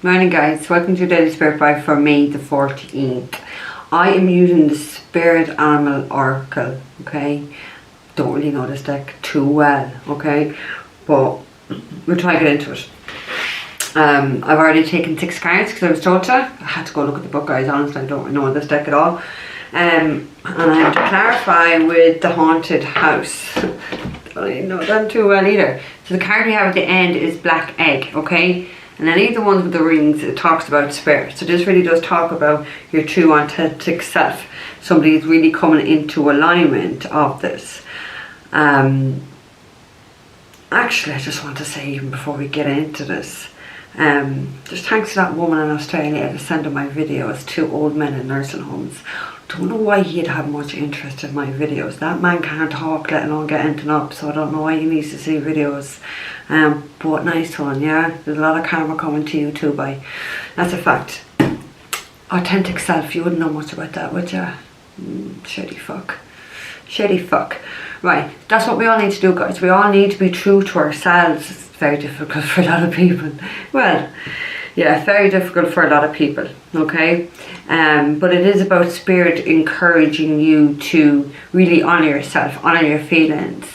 Morning guys, welcome to Daily Spirit Vibe for May the 14th. I am using the Spirit Animal Oracle, okay? Don't really know this deck too well, okay? But we'll try to get into it. I've already taken 6 cards because I was told to. I had to go look at the book, guys. Honestly, I don't know this deck at all. And I have to clarify with the Haunted House. I don't know them too well either. So the card we have at the end is Black Egg, okay? And any of the ones with the rings, it talks about spirit. So this really does talk about your true authentic self. Somebody is really coming into alignment of this. Actually, I just want to say, even before we get into this, just thanks to that woman in Australia for sending my videos to old men in nursing homes. Don't know why he'd have much interest in my videos. That man can't talk, let alone get anything up, so I don't know why he needs to see videos. But nice one, yeah. There's a lot of karma coming to you too, by that's a fact. Authentic self, you wouldn't know much about that, would you? Shitty fuck. Shitty fuck. Right, that's what we all need to do, guys. We all need to be true to ourselves. It's very difficult for a lot of people. Well, yeah, very difficult for a lot of people, okay? But it is about spirit encouraging you to really honour yourself, honour your feelings.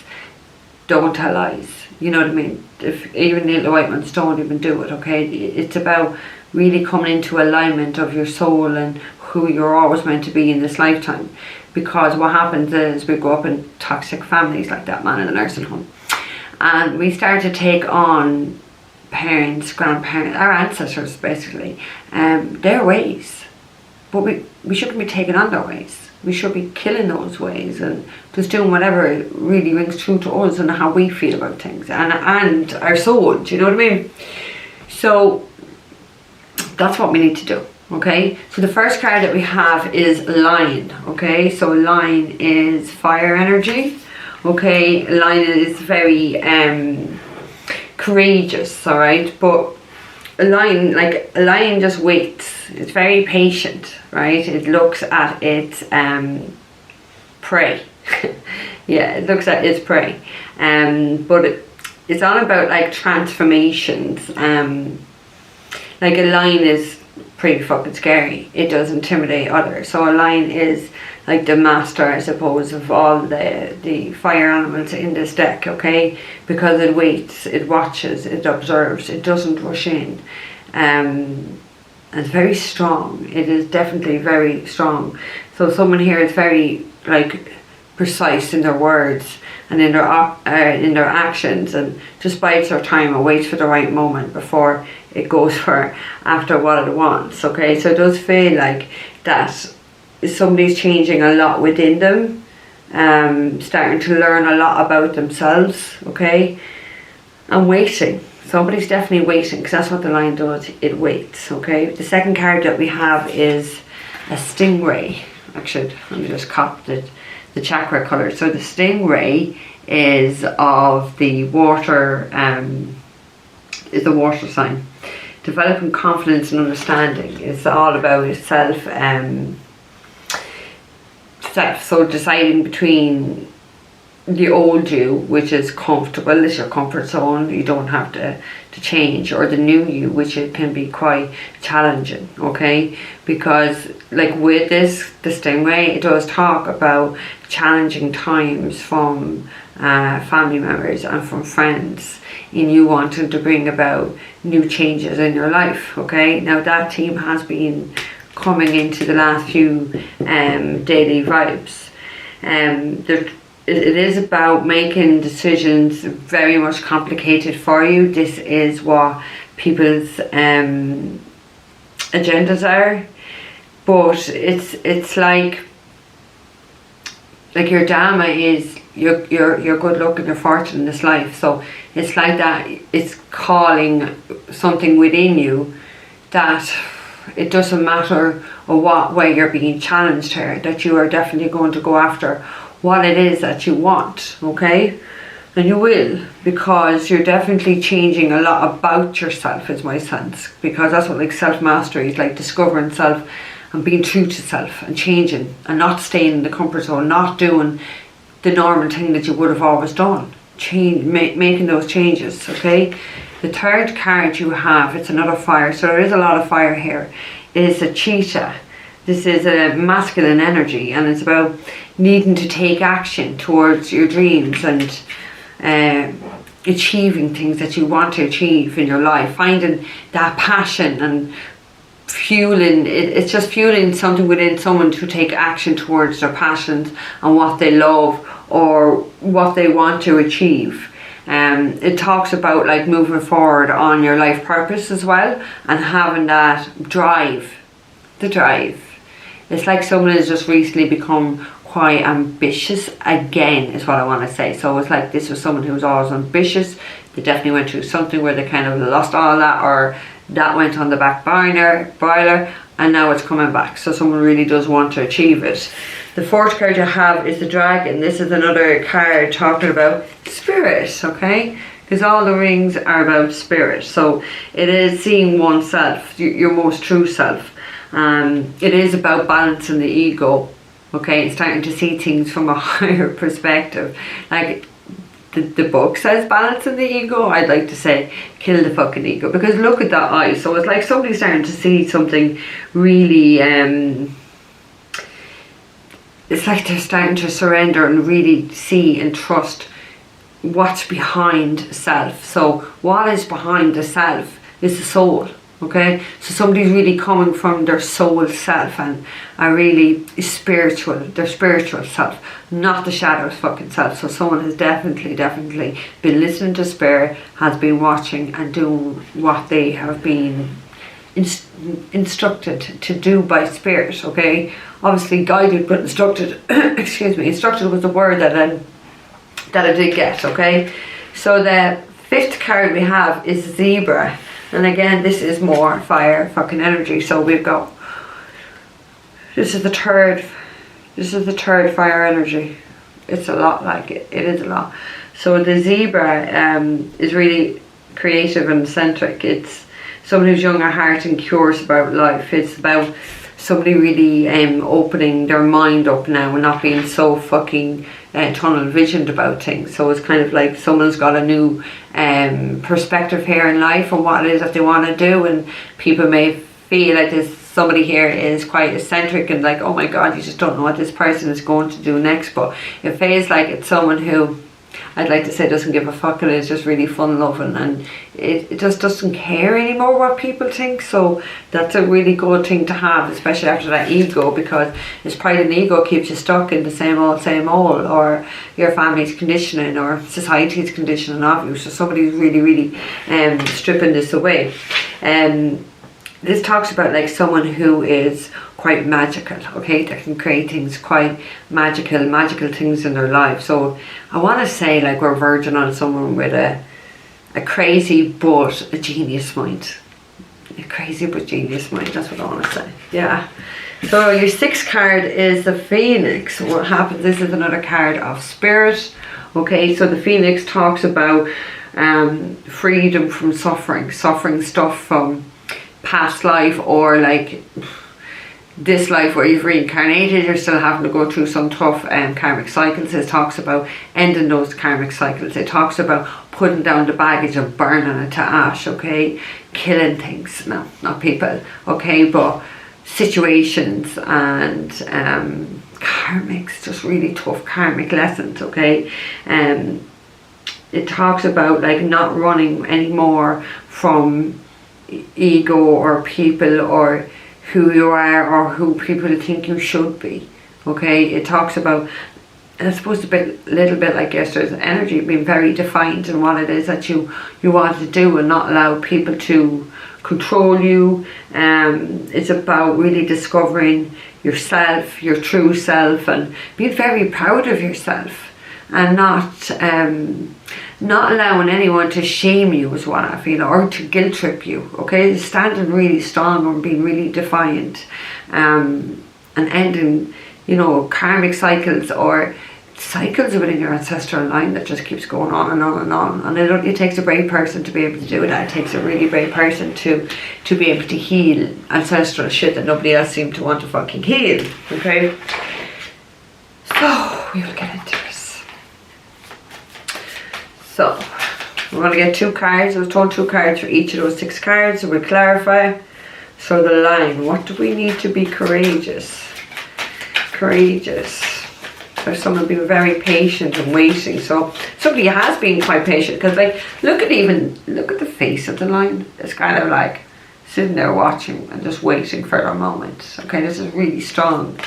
Don't tell lies, you know what I mean? If even the little white ones don't even do it, okay? It's about really coming into alignment of your soul and who you're always meant to be in this lifetime. Because what happens is we grow up in toxic families like that man in the nursing home. And we start to take on parents, grandparents, our ancestors basically, their ways. But we shouldn't be taking on their ways. We should be killing those ways and just doing whatever really rings true to us and how we feel about things and our soul, do you know what I mean? So that's what we need to do, okay? So the first card that we have is Lion, okay? So Lion is fire energy, okay? Lion is very courageous, all right? But a lion just waits. It's very patient, right? It looks at its prey. Yeah, it looks at its prey. But it's all about like transformations. Like a lion is pretty fucking scary. It does intimidate others. So a lion is like the master, I suppose, of all the fire animals in this deck, okay? Because it waits, it watches, it observes, it doesn't rush in. It's very strong. It is definitely very strong. So someone here is very like precise in their words and in their actions, and just bides their time and waits for the right moment before it goes for after what it wants, okay? So it does feel like that somebody's changing a lot within them, starting to learn a lot about themselves, okay? And waiting. Somebody's definitely waiting, because that's what the lion does. It waits, okay? The second card that we have is a Stingray. Actually, let me just copy the chakra color. So the Stingray is of the water, is the water sign. Developing confidence and understanding is all about self. So deciding between the old you, which is comfortable, is your comfort zone, you don't have to change, or the new you, which it can be quite challenging, okay? Because like with this, the Stingray, it does talk about challenging times from family members and from friends in you wanting to bring about new changes in your life, okay? Now that theme has been coming into the last few daily vibes. It is about making decisions very much complicated for you. This is what people's agendas are, but it's like your dharma is your good luck and your fortune in this life. So it's like that. It's calling something within you that it doesn't matter what way you're being challenged here, that you are definitely going to go after what it is that you want, okay? And you will, because you're definitely changing a lot about yourself, is my sense, because that's what like self-mastery is, like discovering self and being true to self and changing and not staying in the comfort zone, not doing the normal thing that you would have always done, making those changes, okay? The third card you have, it's another fire, so there is a lot of fire here, is a cheetah. This is a masculine energy, and it's about needing to take action towards your dreams and achieving things that you want to achieve in your life, finding that passion and fueling. It's just fueling something within someone to take action towards their passions and what they love or what they want to achieve. It talks about like moving forward on your life purpose as well, and having that drive. The drive. It's like someone has just recently become quite ambitious again, is what I want to say. So it's like this was someone who was always ambitious. They definitely went through something where they kind of lost all that, or that went on the back boiler, and now it's coming back. So someone really does want to achieve it. The fourth card you have is the dragon. This is another card talking about spirit, okay? Because all the rings are about spirit. So it is seeing oneself, your most true self. It is about balancing the ego, okay? It's starting to see things from a higher perspective. Like the book says balancing the ego, I'd like to say kill the fucking ego, because look at that eye. So it's like somebody's starting to see something really, it's like they're starting to surrender and really see and trust what's behind self. So what is behind the self is the soul. Okay, so somebody's really coming from their soul self and are really spiritual, their spiritual self, not the shadow fucking self. So someone has definitely been listening to spirit, has been watching and doing what they have been instructed to do by spirit. Okay, obviously guided but instructed. Excuse me, instructed was the word that I did get. Okay, so the fifth card we have is zebra. And again, this is more fire fucking energy. So we've got, this is the third fire energy. It's a lot, like it is a lot. So the zebra is really creative and eccentric. It's someone who's young at heart and curious about life. It's about somebody really opening their mind up now and not being so fucking tunnel visioned about things. So it's kind of like someone's got a new perspective here in life on what it is that they want to do, and people may feel like this somebody here is quite eccentric and like, oh my god, you just don't know what this person is going to do next. But it feels like it's someone who, I'd like to say, doesn't give a fuck and is just really fun loving, and it just doesn't care anymore what people think. So that's a really good thing to have, especially after that ego, because it's pride and ego keeps you stuck in the same old, or your family's conditioning or society's conditioning of you. So somebody's really stripping this away. This talks about like someone who is quite magical, okay, that can create things quite magical things in their life. So I want to say like we're verging on someone with a crazy but a genius mind. A crazy but genius mind, that's what I want to say. Yeah. So your sixth card is the Phoenix. What happens, this is another card of spirit. Okay, so the Phoenix talks about freedom from suffering stuff from past life, or like this life where you've reincarnated, you're still having to go through some tough karmic cycles. It talks about ending those karmic cycles. It talks about putting down the baggage and burning it to ash, okay? Killing things, no, not people, okay? But situations and karmics, just really tough karmic lessons, okay? It talks about like not running anymore from ego or people or who you are or who people think you should be, okay? It talks about, and I suppose a little bit like yesterday's energy, being very defined in what it is that you want to do and not allow people to control you. It's about really discovering yourself, your true self, and being very proud of yourself, and not allowing anyone to shame you is what I feel, or to guilt trip you, okay? Standing really strong and being really defiant, and ending, you know, karmic cycles or cycles within your ancestral line that just keeps going on and on and on. And it takes a brave person to be able to do that. It takes a really brave person to be able to heal ancestral shit that nobody else seemed to want to fucking heal, okay? So we will get into this. So We're going to get 2 cards. I was told 2 cards for each of those 6 cards. So we'll clarify. So the line. What do we need to be courageous? Courageous. There's someone being very patient and waiting. So somebody has been quite patient. Because like, look at the face of the line. It's kind of like sitting there watching and just waiting for their moment. Okay, this is really strong.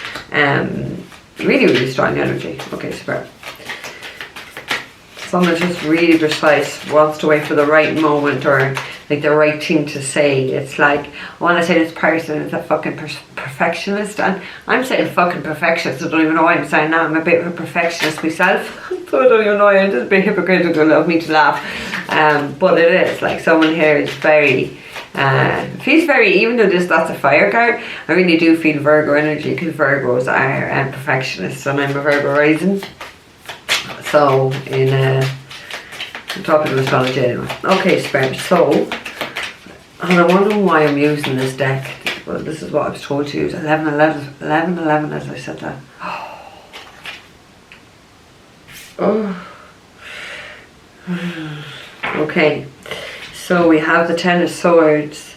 Really strong energy. Okay, Spirit. Someone's just really precise, wants to wait for the right moment or like the right thing to say. It's like, I want to say this person is a fucking perfectionist, and I'm saying fucking perfectionist. I don't even know why I'm saying that. I'm a bit of a perfectionist myself, so I don't even know. I'm just a bit hypocritical of me to laugh. But it is like someone here is very, feels very, even though that's a fire card, I really do feel Virgo energy, because Virgos are perfectionists, and I'm a Virgo rising. So, in tropical astrology anyway. Okay, Spirit, so, and I wonder why I'm using this deck. Well, this is what I was told to use. 11 as I said that. Oh. Okay, so we have the 10 of Swords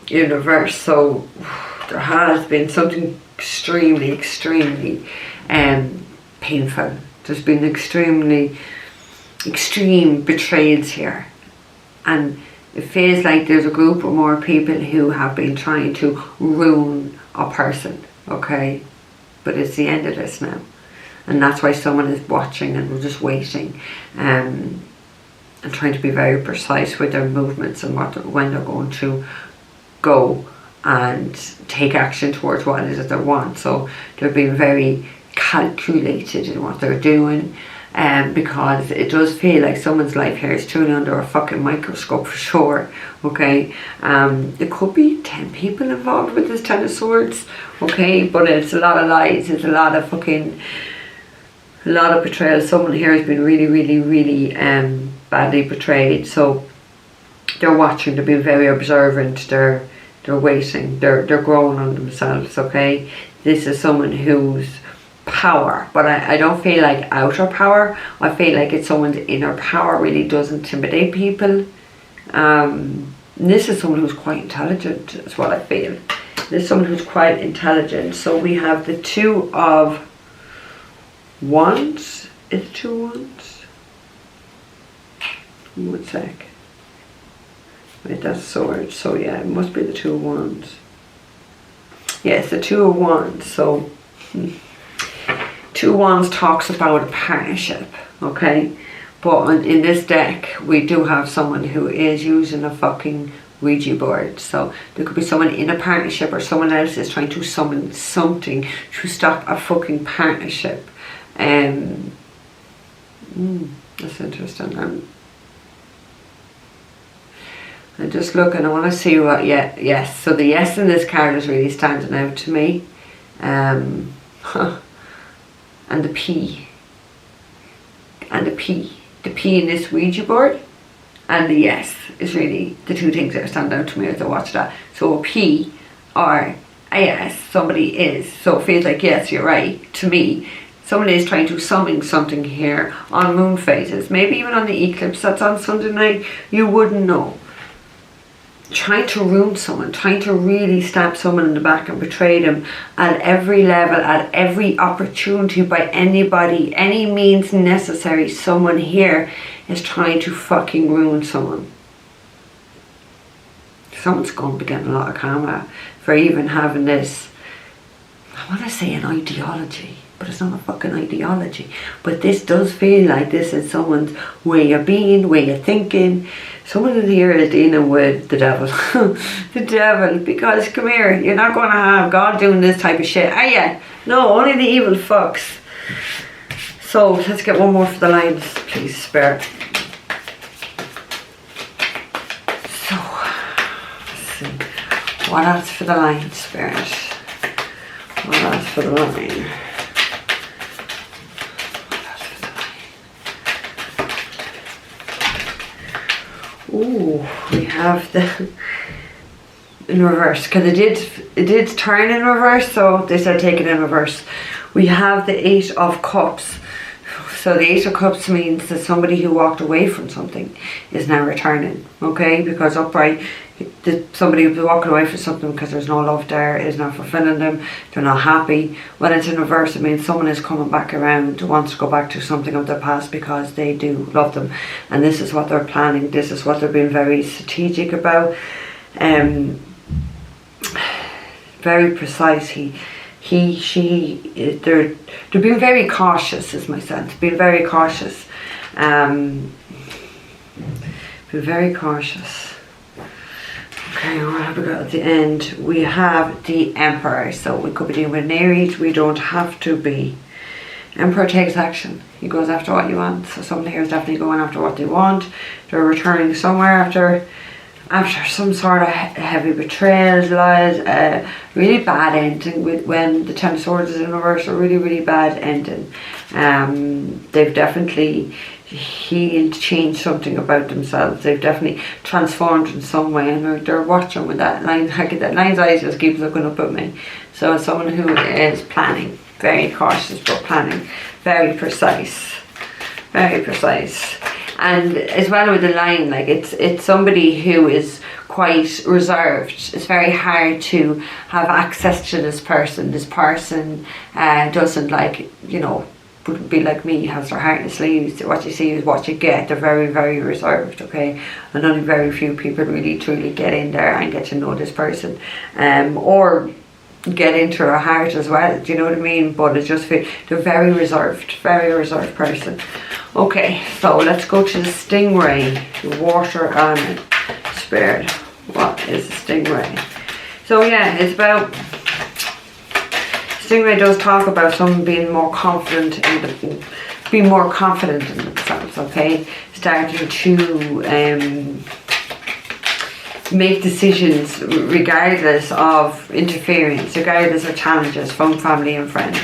in reverse. So, there has been something extremely painful. There's been extreme betrayals here, and it feels like there's a group of more people who have been trying to ruin a person, okay? But it's the end of this now, and that's why someone is watching and we're just waiting, and trying to be very precise with their movements and when they're going to go and take action towards what it is that they want. So they're being very calculated in what they're doing, because it does feel like someone's life here is truly under a fucking microscope for sure. Okay, it could be 10 people involved with this 10 of Swords, okay, but it's a lot of lies, it's a lot of betrayal. Someone here has been really badly betrayed, so they're watching, they're being very observant, they're waiting, they're growing on themselves. Okay, this is someone who's power, but I don't feel like outer power. I feel like it's someone's inner power really does intimidate people. This is someone who's quite intelligent, is what I feel. This is someone who's quite intelligent. So we have the 2 of Wands. Is it 2 Wands? 1 sec. Wait, that's Swords. So yeah, it must be the 2 of Wands. Yeah, it's the 2 of Wands. So 2 of Wands talks about a partnership, okay? But in this deck, we do have someone who is using a fucking Ouija board. So there could be someone in a partnership, or someone else is trying to summon something to stop a fucking partnership. That's interesting. I'm just looking, I want to see what, yes. So the yes in this card is really standing out to me. And the P. And the P. The P in this Ouija board and the yes is really the 2 things that stand out to me as I watch that. So a P or a yes, somebody is. So it feels like, yes, you're right, to me. Someone is trying to summon something here on moon phases. Maybe even on the eclipse that's on Sunday night. You wouldn't know. Trying to ruin someone, trying to really stab someone in the back and betray them at every level, at every opportunity, by anybody, any means necessary. Someone here is trying to fucking ruin someone. Someone's going to be getting a lot of karma for even having this, I want to say an ideology, but it's not a fucking ideology. But this does feel like this is someone's way of being, way of thinking. Someone in here is dealing with the devil. The devil, because come here, you're not going to have God doing this type of shit, are you? No, only the evil fucks. So let's get one more for the lines, please, Spirit. So, let's see. What else for the line, Spirit? What else for the line? Ooh, we have the in reverse, because it did turn in reverse, so they said take it in reverse. We have the 8 of Cups. So the Ace of Cups means that somebody who walked away from something is now returning, okay? Because upright, somebody who's walking away from something because there's no love there, is not fulfilling them, they're not happy. When it's in reverse, it means someone is coming back around, wants to go back to something of their past because they do love them. And this is what they're planning, this is what they're being very strategic about. Very precise. They're being very cautious, is my sense. Being very cautious. Being very cautious. Okay, what have we got at the end? We have the Emperor. So we could be dealing with an Aries. We don't have to be. Emperor takes action. He goes after what you want. So someone here is definitely going after what they want. They're returning somewhere after some sort of heavy betrayals, lies, really bad ending. When the Ten of Swords is in reverse, a really, really bad ending. They've definitely healed, changed something about themselves. They've definitely transformed in some way, and they're watching with that line. That line's eyes just keeps looking up at me. So it's someone who is planning, very cautious but planning, very precise, very precise. And as well with the line, like it's somebody who is quite reserved. It's very hard to have access to this person. This person doesn't, like, you know, wouldn't be like me, has their heart in the sleeves. What you see is what you get. They're very, very reserved, okay? And only very few people really truly get in there and get to know this person. Or get into her heart as well, do you know what I mean? But it's just, they're very reserved person. Okay, so let's go to the Stingray, the water element spirit. What is the Stingray? So yeah, it's about, Stingray does talk about someone being more confident in themselves, okay? Starting to make decisions regardless of interference, regardless of challenges from family and friends.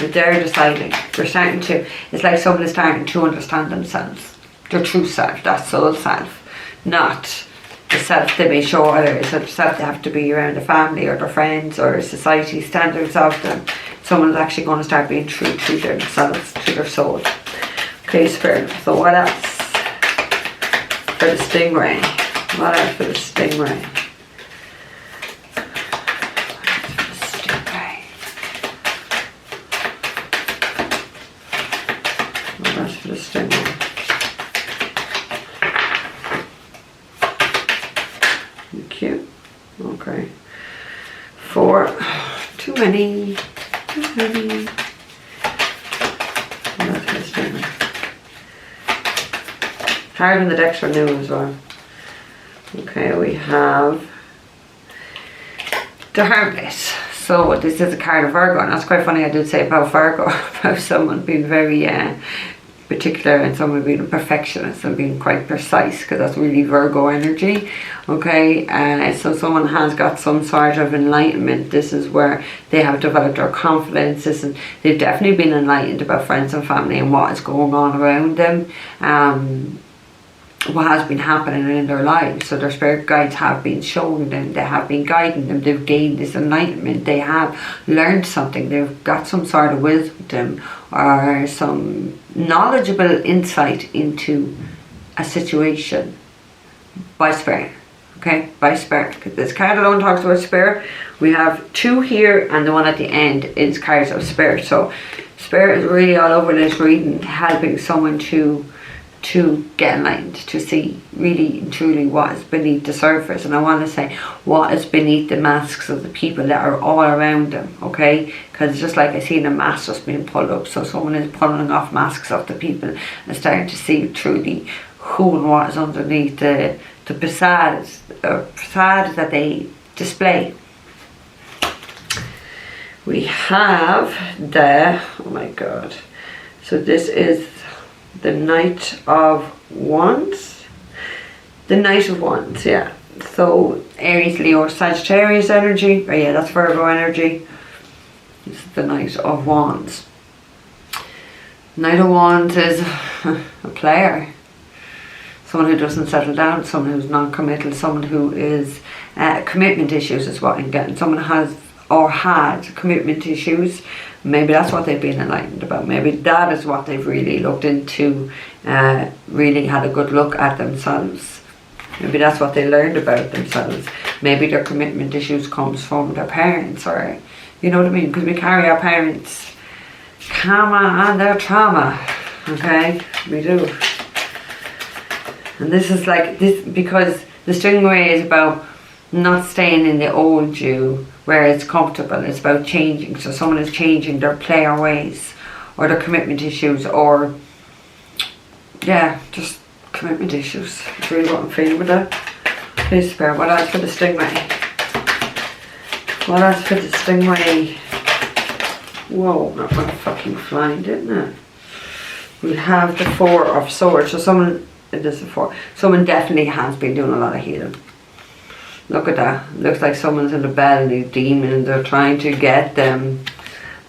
They're deciding, they're starting to, it's like someone is starting to understand themselves, their true self, that soul self, not the self they may show others, the self they have to be around the family or their friends or society standards of them. Someone's actually going to start being true to themselves, to their soul. Okay, Spirit, so what else for the Stingray? What else for the Stingray? Cute. Okay. 4. Too many. Hard in the decks for new as well. Okay, we have the Hermit. So this is a card of Virgo, and that's quite funny. I did say about Virgo, about someone being very particular and someone being a perfectionist and being quite precise, because that's really Virgo energy. Okay, so someone has got some sort of enlightenment. This is where they have developed their confidence, and they've definitely been enlightened about friends and family and what is going on around them, what has been happening in their lives. So their spirit guides have been showing them, they have been guiding them, they've gained this enlightenment, they have learned something, they've got some sort of wisdom or some knowledgeable insight into a situation by spirit. Okay, by spirit. Because this card alone talks about spirit. We have 2 here, and the one at the end is cards of spirit. So spirit is really all over this reading, helping someone to get enlightened, to see really and truly what is beneath the surface. And I want to say what is beneath the masks of the people that are all around them, okay? Because it's just like I seen a mask just being pulled up. So someone is pulling off masks of the people and starting to see truly who and what is underneath the facade that they display. We have the, oh my god, so this is the Knight of Wands. The Knight of Wands, yeah. So Aries, Leo, Sagittarius energy. Oh yeah, that's Virgo energy. This is the Knight of Wands. Knight of Wands is a player. Someone who doesn't settle down, someone who's non-committal, someone who is commitment issues is what I'm getting. Someone has or had commitment issues, Maybe that's what they've been enlightened about. Maybe that is what they've really looked into, really had a good look at themselves. Maybe that's what they learned about themselves. Maybe their commitment issues comes from their parents, or, you know what I mean? Because we carry our parents' karma and their trauma, okay? We do. And this is like, this because the Stingray is about not staying in the old you where it's comfortable. It's about changing. So someone is changing their player ways, or their commitment issues, or yeah, just commitment issues. That's really what I'm feeling with that. Please spare. What else for the Stingray? What else for the Stingray? Whoa, that went fucking flying, didn't it? We have the Four of Swords. So someone, it is the Four. Someone definitely has been doing a lot of healing. Look at that. Looks like someone's in a belly demon and they're trying to get them,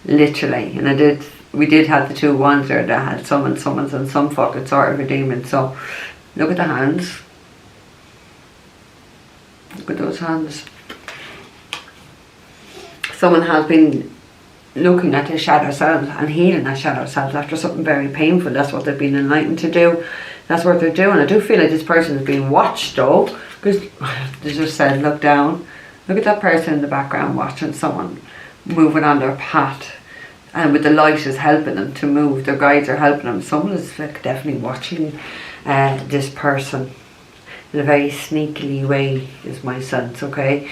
literally. And we did have the two ones there that had someone's in some fucking sort of a demon. So look at the hands. Look at those hands. Someone has been looking at their shadow selves and healing their shadow selves after something very painful. That's what they've been enlightened to do. That's what they're doing. I do feel like this person is being watched though, because they just said look down. Look at that person in the background watching someone moving on their path, and with the light is helping them to move. Their guides are helping them. Someone is like definitely watching this person in a very sneakily way, is my sense, okay?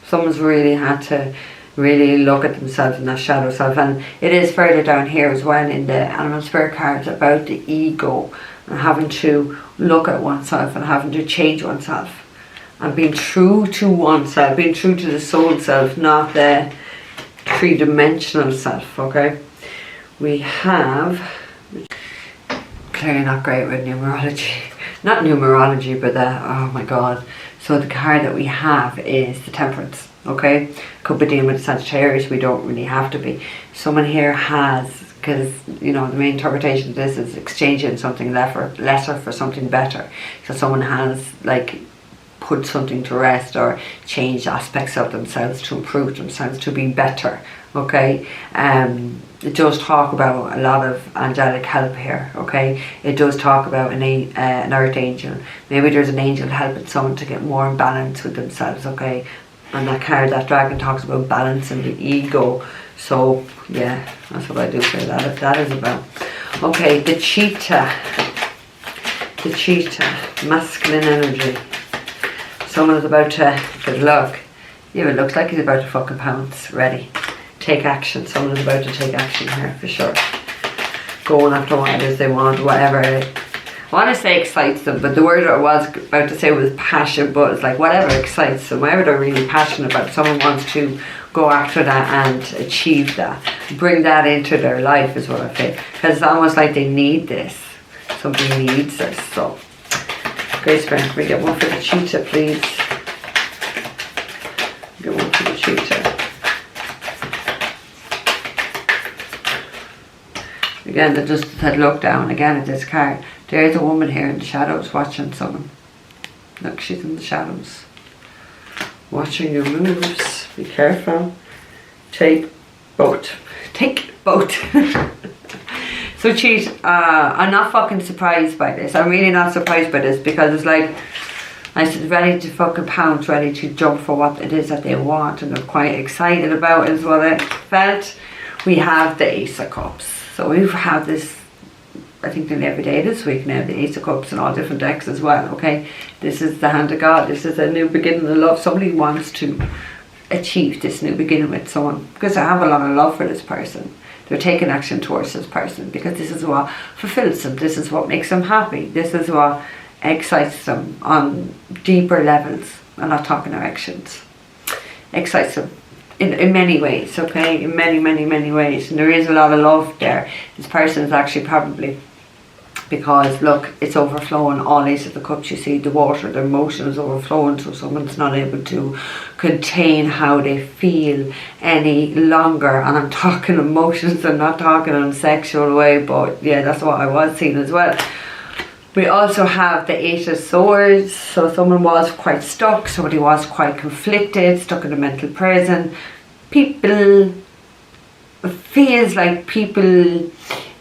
Someone's really had to really look at themselves in that shadow self, and it is further down here as well in the animal spirit cards about the ego and having to look at oneself and having to change oneself and being true to oneself, being true to the soul self, not the three-dimensional self, okay? We have, clearly not great with numerology, not numerology, but oh my god. So the card that we have is the Temperance, okay? Could be dealing with Sagittarius, we don't really have to be. Someone here has, because, you know, the main interpretation of this is exchanging something lesser for something better. So someone has, like, put something to rest or changed aspects of themselves to improve themselves, to be better, okay? It does talk about a lot of angelic help here, okay? It does talk about an earth angel. Maybe there's an angel helping someone to get more in balance with themselves, okay? And that card, that dragon, talks about balance and the ego. So, yeah, that's what I do feel that is about. Okay, the cheetah. The cheetah, masculine energy. Someone is about to, good luck. Yeah, it looks like he's about to fucking pounce. Ready. Take action. Someone is about to take action here for sure. Going after what it is they want, whatever. I want to say excites them, but the word I was about to say was passion, but it's like whatever excites them, whatever they're really passionate about. Someone wants to go after that and achieve that. Bring that into their life is what I feel. Because it's almost like they need this. Somebody needs this. So, Grace Friend, can we get one for the cheetah, please? Get one for the cheetah. Again, they just said look down again at this card. There's a woman here in the shadows watching someone. Look, she's in the shadows. Watching your moves. Be careful. Take boat. Take boat. So cheat, I'm not fucking surprised by this. I'm really not surprised by this, because it's like, I said ready to fucking pounce, ready to jump for what it is that they want, and they're quite excited about it is what I felt. We have the Ace of Cups. So we've had this, I think nearly every day this week now, the Ace of Cups in all different decks as well, okay? This is the hand of God. This is a new beginning of love. Somebody wants to achieve this new beginning with someone, because I have a lot of love for this person. They're taking action towards this person because this is what fulfills them. This is what makes them happy. This is what excites them on deeper levels. I'm not talking erections. Excites them in many ways, okay? In many, many, many ways. And there is a lot of love there. This person is actually probably, because look, it's overflowing. All Ace of the Cups, you see the water, the emotion is overflowing, so someone's not able to contain how they feel any longer. And I'm talking emotions, I'm not talking in a sexual way, but yeah, that's what I was seeing as well. We also have the Eight of Swords. So someone was quite stuck, somebody was quite conflicted, stuck in a mental prison. people, feels like people,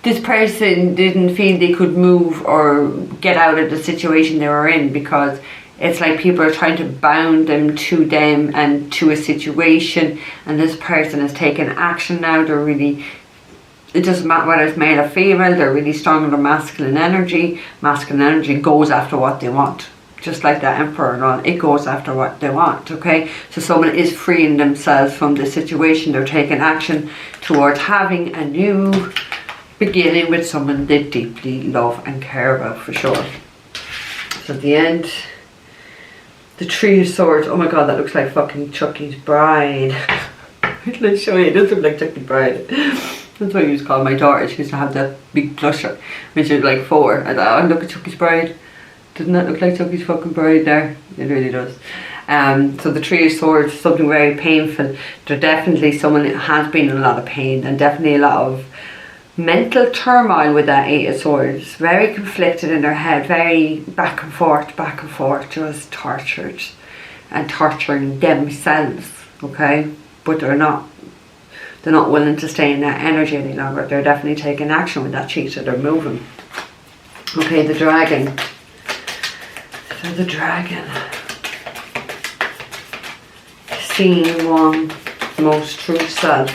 this person didn't feel they could move or get out of the situation they were in, because it's like people are trying to bound them and to a situation, and this person has taken action now. They're really, it doesn't matter whether it's male or female, they're really strong in their masculine energy. Masculine energy goes after what they want. Just like that Emperor and all, it goes after what they want, okay? So someone is freeing themselves from the situation. They're taking action towards having a new beginning with someone they deeply love and care about, for sure. So at the end, the Three of Swords. Oh my god, that looks like fucking Chucky's bride. Let me show you, it does look like Chucky's bride. That's what I used to call my daughter. She used to have that big blusher when she was like 4. I thought, oh, look at Chucky's bride. Doesn't that look like Chucky's fucking bride there? It really does. So the Three of Swords, something very painful. They're definitely someone that has been in a lot of pain, and definitely a lot of mental turmoil with that Eight of Swords. Very conflicted in their head, very back and forth, just tortured and torturing themselves, okay? But they're not willing to stay in that energy any longer. They're definitely taking action with that cheetah. They're moving. Okay, the dragon. So the dragon, seeing one most true self,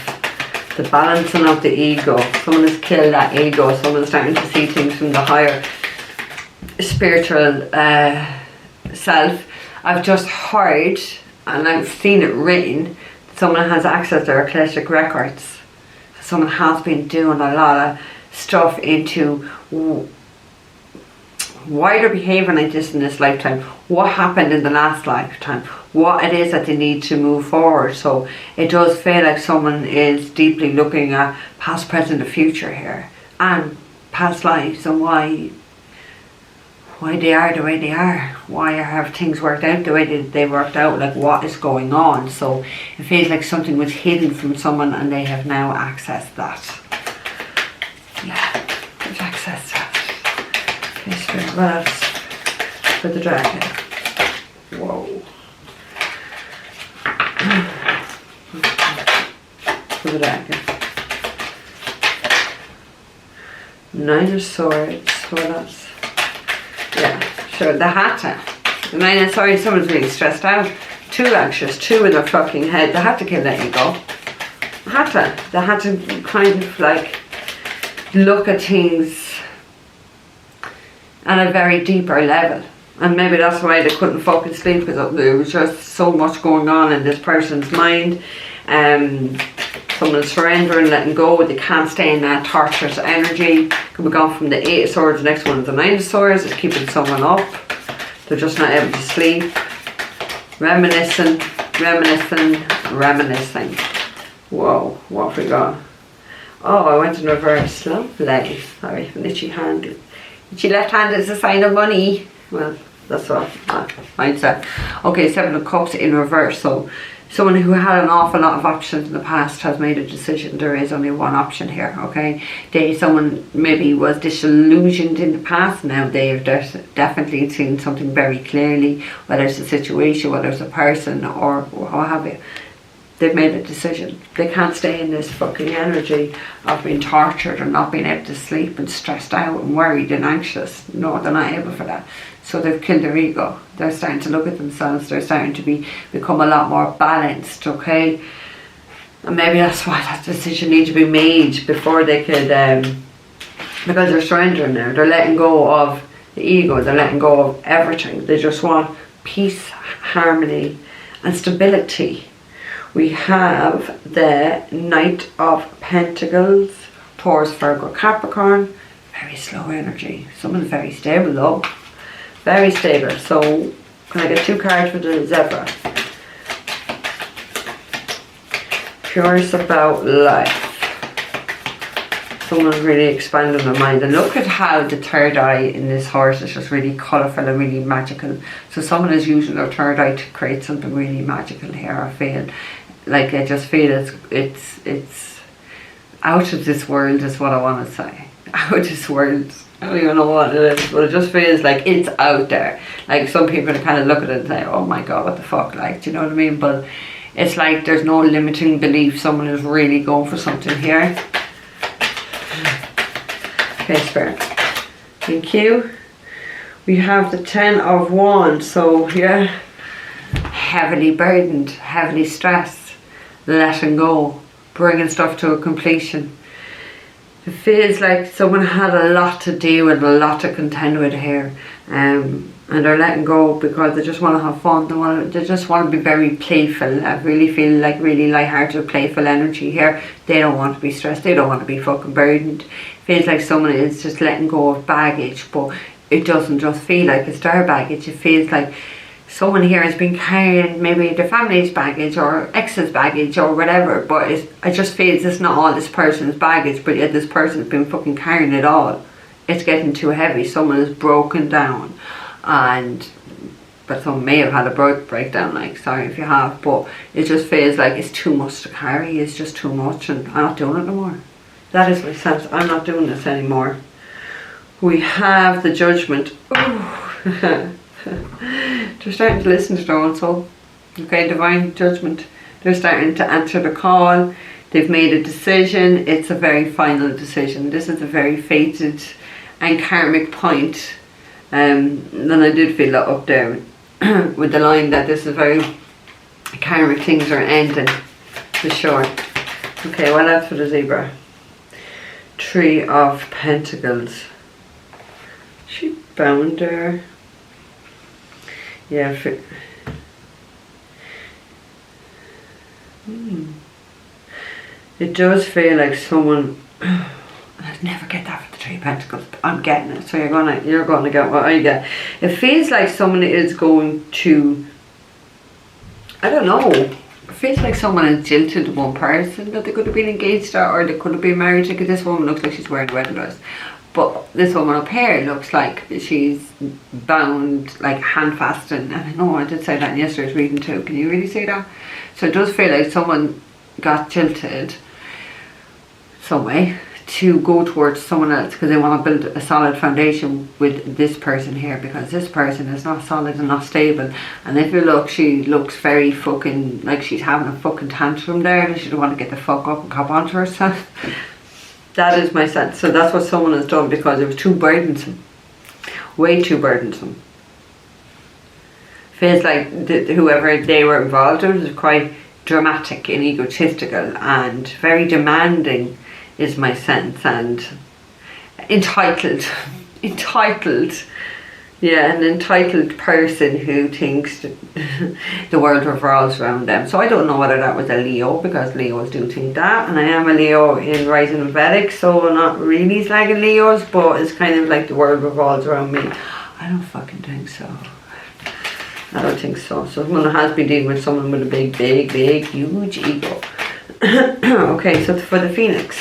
the balancing of the ego. Someone has killed that ego. Someone's starting to see things from the higher spiritual self. I've just heard, and I've seen it written, someone has access to their Akashic records. Someone has been doing a lot of stuff into why they're behaving like this in this lifetime, what happened in the last lifetime, what it is that they need to move forward. So it does feel like someone is deeply looking at past, present and future here, and past lives, and why they are the way they are, why have things worked out the way they worked out, like what is going on. So it feels like something was hidden from someone and they have now accessed that. Yeah, they've accessed that. Okay, Spirit, what else for the dragon? Whoa. For the dragon. Nine of Swords, what else? Yeah, sure, the Hatter. The Nine of Swords, someone's really stressed out. Too anxious, too in their fucking head. They have to kill that ego. They had to kind of like look at things at a very deeper level, and maybe that's why they couldn't fucking sleep, because there was just so much going on in this person's mind. Someone's surrendering, letting go. They can't stay in that torturous energy. Could be gone from the Eight of Swords. The next one is the Nine of Swords. It's keeping someone up. They're just not able to sleep. Reminiscing. Whoa, what have we got? Oh, I went in reverse. Lovely. Sorry, an itchy hand. Itchy left hand is a sign of money. Well, that's what mindset. Okay, Seven of Cups in reverse. So someone who had an awful lot of options in the past has made a decision. There is only one option here, okay? Someone maybe was disillusioned in the past. Now they've definitely seen something very clearly, whether it's a situation, whether it's a person, or what have you. They've made a decision. They can't stay in this fucking energy of being tortured and not being able to sleep and stressed out and worried and anxious. No, they're not able for that. So they've killed their ego. They're starting to look at themselves. They're starting to become a lot more balanced, okay? And maybe that's why that decision needs to be made before they could, because they're surrendering now. They're letting go of the ego. They're letting go of everything. They just want peace, harmony and stability. We have the Knight of Pentacles, Taurus, Virgo, Capricorn. Very slow energy. Someone's very stable though. Very stable. So can I get 2 cards for the Zebra? Curious about life. Someone's really expanding their mind. And look at how the third eye in this horse is just really colourful and really magical. So someone is using their third eye to create something really magical here, I feel. Like I just feel it's out of this world is what I want to say. Out of this world. I don't even know what it is, but it just feels like it's out there. Like some people kind of look at it and say, oh my god, what the fuck, like, do you know what I mean? But It's like there's no limiting belief. Someone is really going for something here. Okay, Spirit. Thank you. We have the 10 of Wands. So, yeah. Heavily burdened, heavily stressed, letting go, bringing stuff to a completion. It feels like someone had a lot to deal with, a lot to contend with here, and they're letting go because they just want to have fun. They just want to be very playful. I really feel like really light-hearted, playful energy here. They don't want to be stressed. They don't want to be fucking burdened. Feels like someone is just letting go of baggage, but it doesn't just feel like it's their baggage. It feels like someone here has been carrying maybe their family's baggage or ex's baggage or whatever, but I just feel it's not all this person's baggage, but yet this person's been fucking carrying it all. It's getting too heavy. Someone is broken down, but someone may have had a breakdown, like, sorry if you have, but it just feels like it's too much to carry. It's just too much, and I'm not doing it anymore. That is my sense. I'm not doing this anymore. We have the Judgment. They're starting to listen to their own soul. Okay, Divine Judgment. They're starting to answer the call. They've made a decision. It's a very final decision. This is a very fated and karmic point. Then I did feel that up there with the line that this is very karmic, things are ending for sure. Okay, what else for the zebra? 3 of Pentacles. She bound there. Yeah, it does feel like someone. I'd never get that for the 3 of Pentacles. But I'm getting it, so you're gonna get what I get. It feels like someone is going to. I don't know. It feels like someone has jilted one person that they could have been engaged to, or they could have been married to. Because this woman looks like she's wearing a wedding dress. But this woman up here looks like she's bound, like handfast, and I know I did say that in yesterday's reading too. Can you really see that? So it does feel like someone got jilted some way to go towards someone else because they want to build a solid foundation with this person here, because this person is not solid and not stable. And if you look, she looks very fucking like she's having a fucking tantrum there, and she don't want to get the fuck up and cop onto herself. That is my sense. So that's what someone has done because it was too burdensome. Way too burdensome. Feels like whoever they were involved with was quite dramatic and egotistical and very demanding, is my sense, and entitled. Yeah, an entitled person who thinks the world revolves around them. So I don't know whether that was a Leo, because Leos do think that, and I am a Leo in Rising in Vedic, so I'm not really slagging Leos, but it's kind of like the world revolves around me. I don't fucking think so. I don't think so. So someone has been dealing with someone with a big, huge ego. Okay, so for the Phoenix.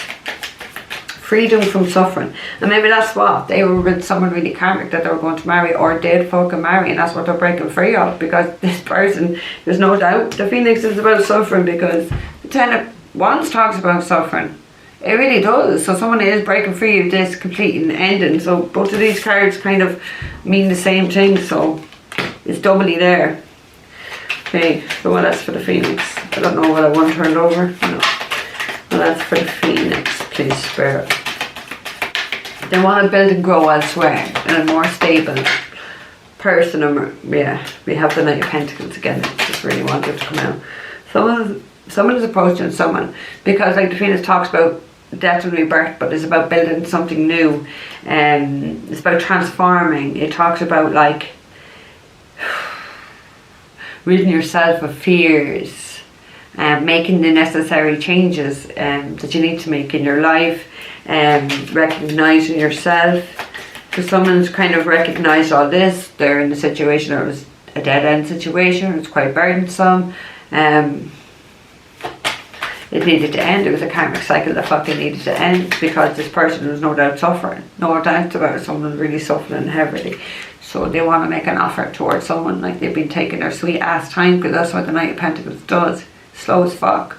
Freedom from suffering. And maybe that's what they were with someone really karmic that they were going to marry, or did fucking marry, and that's what they're breaking free of, because this person, there's no doubt the Phoenix is about suffering, because the 10 of Wands talks about suffering. It really does. So someone is breaking free of this completing ending. So both of these cards kind of mean the same thing, so it's doubly there. Okay, so what else for the Phoenix? I don't know what I want turned over. No. Well, that's for the Phoenix, please, Spirit. They want to build and grow elsewhere in a more stable person. Yeah, we have the Knight of Pentacles again. I just really wanted to come out. Someone is approaching someone, because like the Phoenix talks about death and rebirth, but it's about building something new. It's about transforming. It talks about like ridding yourself of fears. Making the necessary changes that you need to make in your life, recognising yourself. So someone's kind of recognised all this. They're in a situation that was a dead-end situation. It's quite burdensome. It needed to end. It was a karmic cycle that fucking needed to end, because this person was no doubt suffering. No doubt about it. Someone really suffering heavily. So they want to make an offer towards someone, like they've been taking their sweet ass time, because that's what the Knight of Pentacles does. Slow as fuck.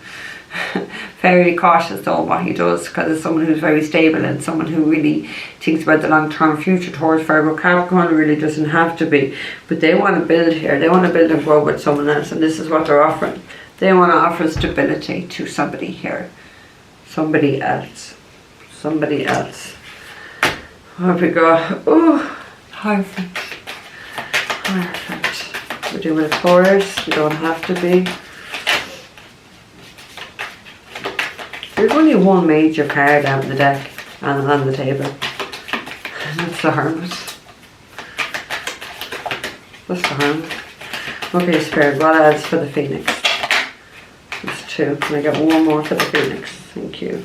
Very cautious though what he does, because it's someone who's very stable and someone who really thinks about the long-term future. Towards Virgo Capricorn really doesn't have to be, but they want to build here. They want to build and grow with someone else, and this is what they're offering. They want to offer stability to somebody here. Somebody else. Somebody else. What have we got? Oh, Hierophant. Hierophant. We're doing a Taurus. You don't have to be. There's only one major card out in the deck and on the table. And that's the Hermit. That's the Hermit. Okay, Spirit, what else for the Phoenix? That's 2. Can I get one more for the Phoenix? Thank you.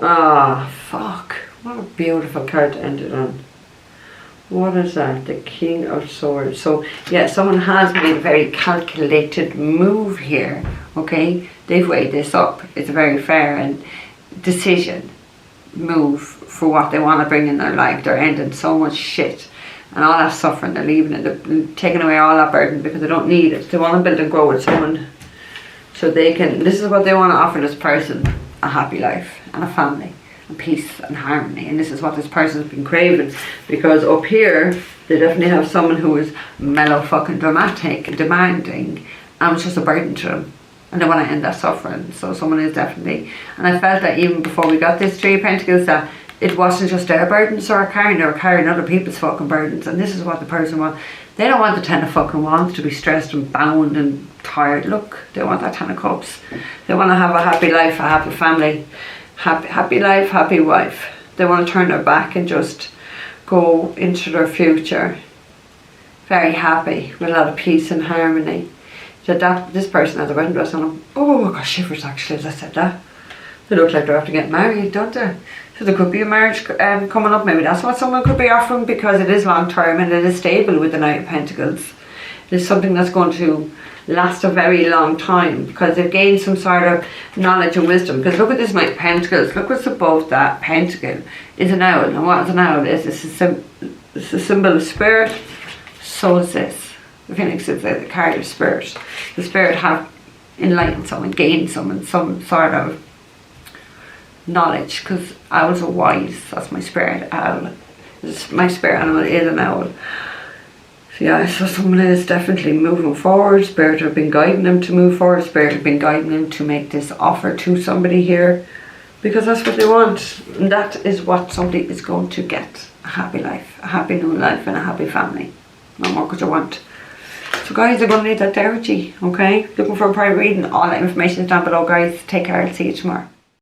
Ah, fuck. What a beautiful card to end it on. What is that? The King of Swords. So, yeah, someone has made a very calculated move here. Okay? They've weighed this up. It's a very fair and decision move for what they want to bring in their life. They're ending so much shit and all that suffering. They're leaving it. They're taking away all that burden because they don't need it. They want to build and grow with someone so they can. This is what they want to offer this person: a happy life and a family. Peace and harmony, and this is what this person's been craving, because up here they definitely have someone who is mellow fucking dramatic, demanding, and it's just a burden to them, and they want to end that suffering. So someone is definitely, and I felt that even before we got this 3 of Pentacles, that it wasn't just their burdens they were carrying other people's fucking burdens, and this is what the person wants. They don't want the 10 of fucking wands to be stressed and bound and tired. Look, they want that 10 of cups. They want to have a happy life, a happy family, happy life, happy wife. They want to turn their back and just go into their future very happy with a lot of peace and harmony. So that this person has a wedding dress on them. Oh, I got shivers actually as I said that. They look like they're after getting married, don't they? So there could be a marriage coming up. Maybe that's what someone could be offering, because it is long term and it is stable with the Knight of Pentacles. It's something that's going to last a very long time, because they've gained some sort of knowledge and wisdom. Because look at this Knight of Pentacles. Look what's above that pentacle is an owl. And what is an owl is? It's a symbol of spirit. So is this. The Phoenix is the card of spirit. The spirit have enlightened someone, gained someone some sort of knowledge, because owls are wise. That's my spirit owl. My spirit animal is an owl. Yeah, so someone is definitely moving forward. Spirit have been guiding them to move forward. Spirit have been guiding them to make this offer to somebody here, because that's what they want. And that is what somebody is going to get. A happy life, a happy new life, and a happy family. No more could you want. So guys, I'm going to need that energy, okay? Looking for a private reading. All that information is down below, guys. Take care. I'll see you tomorrow.